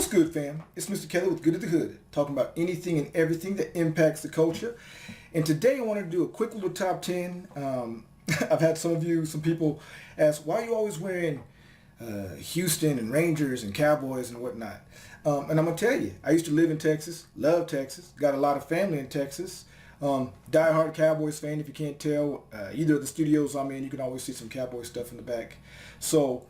What's good, fam? It's Mr. Kelly with Good at the Hood, talking about anything and everything that impacts the culture. And today I wanted to do a quick little top 10. I've had some people ask, why are you always wearing Houston and Rangers and Cowboys and whatnot? And I'm going to tell you, I used to live in Texas, love Texas, got a lot of family in Texas. Die-hard Cowboys fan, if you can't tell. Either of the studios I'm in, you can always see some Cowboy stuff in the back. So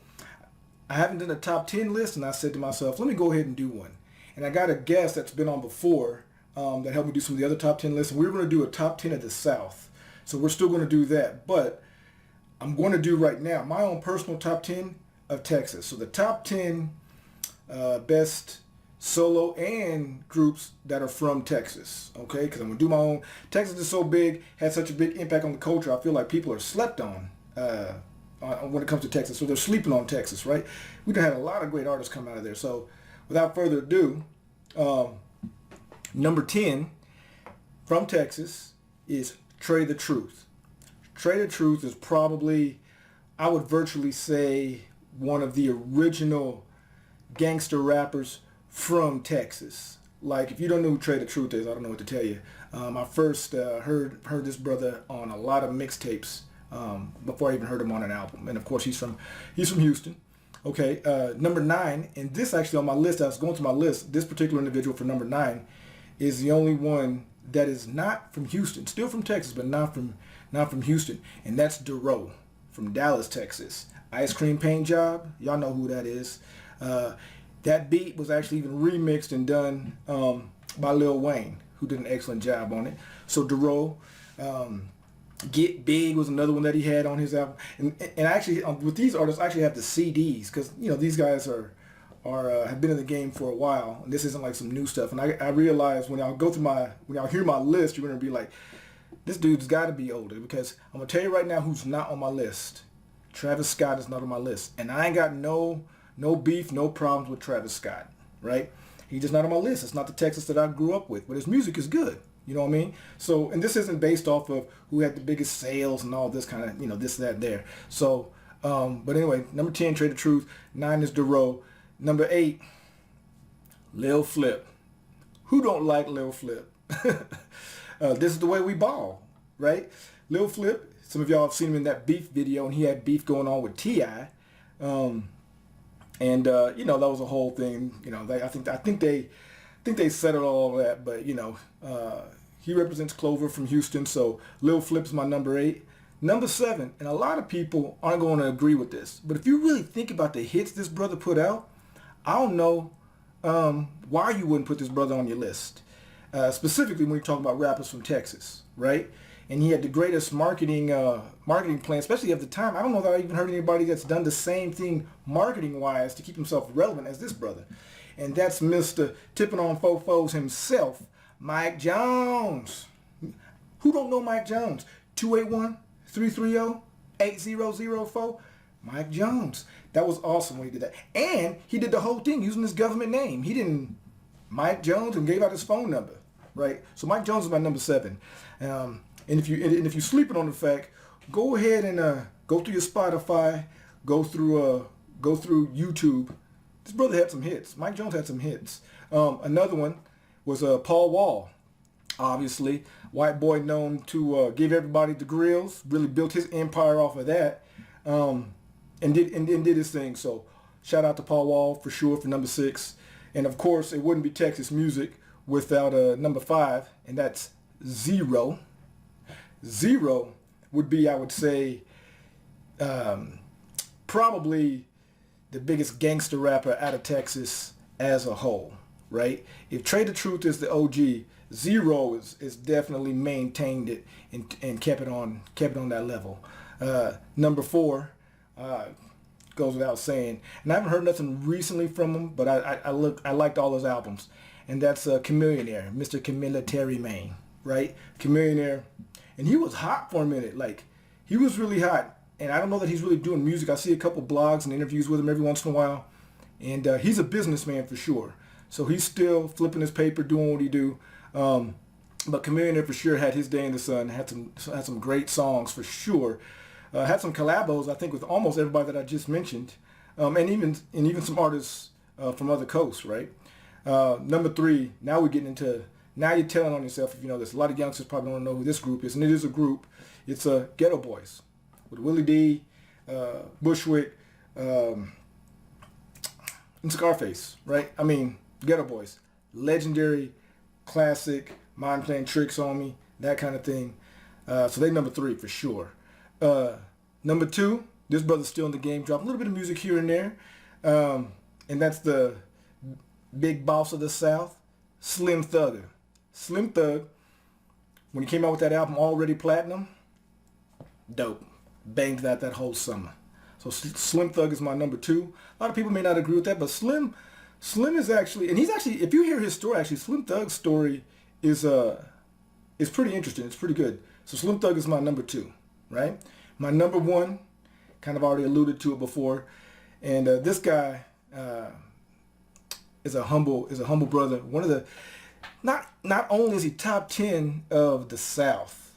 I haven't done a top 10 list, and I said to myself, let me go ahead and do one. And I got a guest that's been on before that helped me do some of the other top 10 lists. And we were going to do a top 10 of the South. So we're still going to do that. But I'm going to do right now my own personal top 10 of Texas. So the top 10 best solo and groups that are from Texas. Okay? Because I'm going to do my own. Texas is so big, had such a big impact on the culture. I feel like people are slept on. When it comes to Texas. So they're sleeping on Texas, right? We've had a lot of great artists come out of there. So without further ado, number 10 from Texas is Trae tha Truth. Trae tha Truth is probably, I would virtually say, one of the original gangster rappers from Texas. Like, if you don't know who Trae tha Truth is, I don't know what to tell you. I first heard this brother on a lot of mixtapes before I even heard him on an album. And of course he's from Houston. Okay, number 9, and this actually on my list, I was going through my list, this particular individual for number 9 is the only one that is not from Houston, still from Texas, but not from Houston, and that's Duro from Dallas, Texas. Ice Cream Paint Job, y'all know who that is. That beat was actually even remixed and done by Lil Wayne, who did an excellent job on it. So Duro, Get Big was another one that he had on his album, and actually with these artists I actually have the CDs, because you know these guys are have been in the game for a while, and this isn't like some new stuff. And I realize when y'all hear my list, you're gonna be like, this dude's got to be older, because I'm gonna tell you right now who's not on my list. Travis Scott is not on my list, and I ain't got no beef, no problems with Travis Scott, right? He's just not on my list. It's not the Texas that I grew up with, but his music is good. You know what I mean? So, and this isn't based off of who had the biggest sales and all this kind of, you know, this, that, there. So, but anyway, number 10, Trae tha Truth. 9 is Duro. Number 8, Lil Flip. Who don't like Lil Flip? This is the way we ball, right? Lil Flip, some of y'all have seen him in that beef video, and he had beef going on with T.I. You know, that was a whole thing. You know, I think they settled all that, but you know, he represents Clover from Houston, so Lil Flip's my number 8. Number 7, and a lot of people aren't going to agree with this, but if you really think about the hits this brother put out, I don't know why you wouldn't put this brother on your list. Specifically when you talk about rappers from Texas, right? And he had the greatest marketing plan, especially at the time. I don't know that I even heard anybody that's done the same thing marketing-wise to keep himself relevant as this brother. And that's Mr. Tipping on Fofos himself, Mike Jones. Who don't know Mike Jones? 281-330-8004. Mike Jones. That was awesome when he did that. And he did the whole thing using his government name. He didn't Mike Jones and gave out his phone number, right? So Mike Jones is my number 7. And if you're sleeping on the fact, go ahead and go through your Spotify, go through YouTube. This brother had some hits. Mike Jones had some hits. Another one was Paul Wall. Obviously, white boy known to give everybody the grills. Really built his empire off of that, and did his thing. So shout out to Paul Wall for sure for number 6. And of course, it wouldn't be Texas music without number 5, and that's Z-Ro. Z-Ro would be, I would say, probably the biggest gangster rapper out of Texas as a whole, right? If Trae tha Truth is the OG, Z-Ro is definitely maintained it and kept it on that level. Number 4 goes without saying, and I haven't heard nothing recently from him, but I liked all his albums, and that's Chamillionaire, Mr. Camilla Main, right? Chamillionaire, and he was hot for a minute, like he was really hot. And I don't know that he's really doing music. I see a couple blogs and interviews with him every once in a while. And he's a businessman for sure. So he's still flipping his paper, doing what he do. But Chamillionaire for sure had his day in the sun. Had some great songs for sure. Had some collabos, I think, with almost everybody that I just mentioned. And even some artists from other coasts, right? Number 3, now we're getting into, now you're telling on yourself if you know this. A lot of youngsters probably don't know who this group is, and it is a group. It's Ghetto Boys with Willie D, Bushwick, and Scarface, right? I mean, Ghetto Boys, legendary, classic, Mind Playing Tricks on Me, that kind of thing. So they number 3 for sure. Number 2, this brother's still in the game, drop a little bit of music here and there, and that's the big boss of the South, Slim Thugger. Slim Thug, when he came out with that album Already Platinum, dope, banged that whole summer. So Slim Thug is my number 2. A lot of people may not agree with that, but Slim is actually, and he's actually, if you hear his story, actually Slim Thug's story is pretty interesting. It's pretty good. So Slim Thug is my number 2, right? My number 1, kind of already alluded to it before, and this guy is a humble brother. One of the, not only is he top 10 of the South,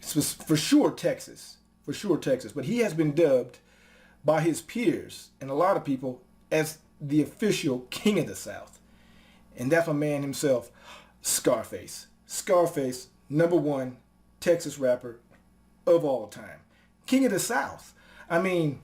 for sure Texas, but he has been dubbed by his peers and a lot of people as the official king of the South. And that's my man himself, Scarface. Scarface, number 1 Texas rapper of all time. King of the South. I mean,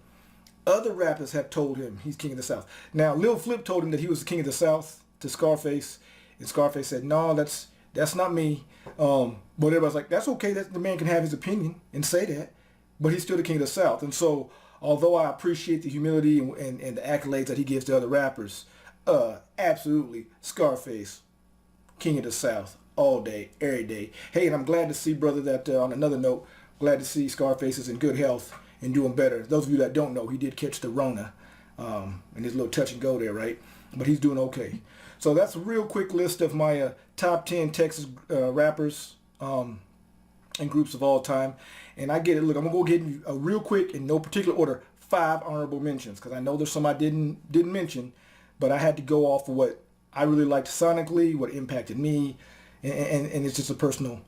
other rappers have told him he's king of the South. Now, Lil Flip told him that he was the king of the South to Scarface, and Scarface said, no, that's not me. But everybody's like, that's okay, the man can have his opinion and say that, but he's still the king of the South. And so, although I appreciate the humility and the accolades that he gives to other rappers, absolutely, Scarface, king of the South, all day, every day. Hey, and I'm glad to see, brother, that on another note, glad to see Scarface is in good health and doing better. Those of you that don't know, he did catch the Rona, and his little touch and go there, right? But he's doing okay. So that's a real quick list of my top 10 Texas rappers and groups of all time. And I get it. Look, I'm going to go get a real quick, in no particular order, 5 honorable mentions, because I know there's some I didn't mention, but I had to go off of what I really liked sonically, what impacted me, and it's just a personal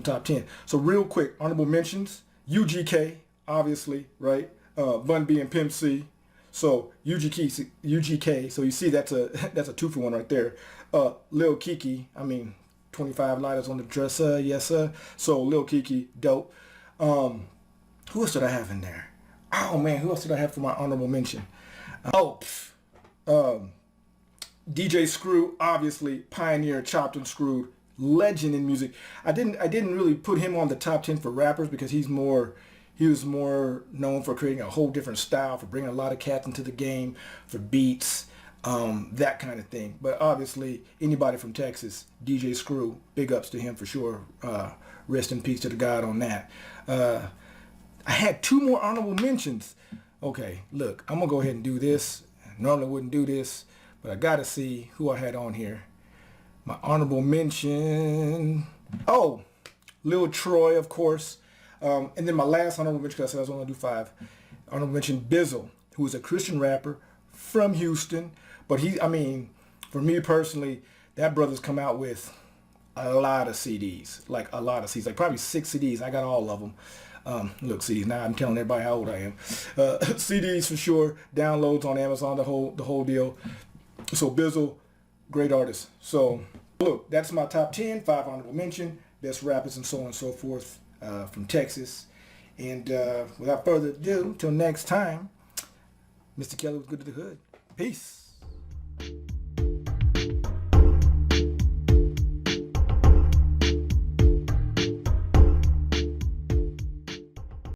top 10. So real quick, honorable mentions, UGK, obviously, right? Bun B and Pimp C. So UGK. So you see that's a 2-for-1 right there. Lil Keke. I mean, 25 lighters on the dresser, yes sir. So Lil Keke, dope. Who else did I have in there? Oh man, who else did I have for my honorable mention? DJ Screw, obviously pioneer, chopped and screwed, legend in music. I didn't really put him on the top 10 for rappers because he was more known for creating a whole different style, for bringing a lot of cats into the game, for beats, that kind of thing. But obviously, anybody from Texas, DJ Screw, big ups to him for sure. Rest in peace to the God on that. I had 2 more honorable mentions. Okay, look, I'm going to go ahead and do this. Normally wouldn't do this, but I got to see who I had on here. My honorable mention. Oh, Lil Troy, of course. And then my last honorable mention, because I said I was only going to do 5. Honorable mention, Bizzle, who is a Christian rapper from Houston. But for me personally, that brother's come out with a lot of CDs. Like a lot of CDs. Like probably 6 CDs. I got all of them. Look, CDs. Now I'm telling everybody how old I am. CDs for sure. Downloads on Amazon, the whole deal. So Bizzle, great artist. So look, that's my top 10, 5 honorable mention, best rappers and so on and so forth from Texas. And without further ado, till next time, Mr. Kelly was good to the hood. Peace.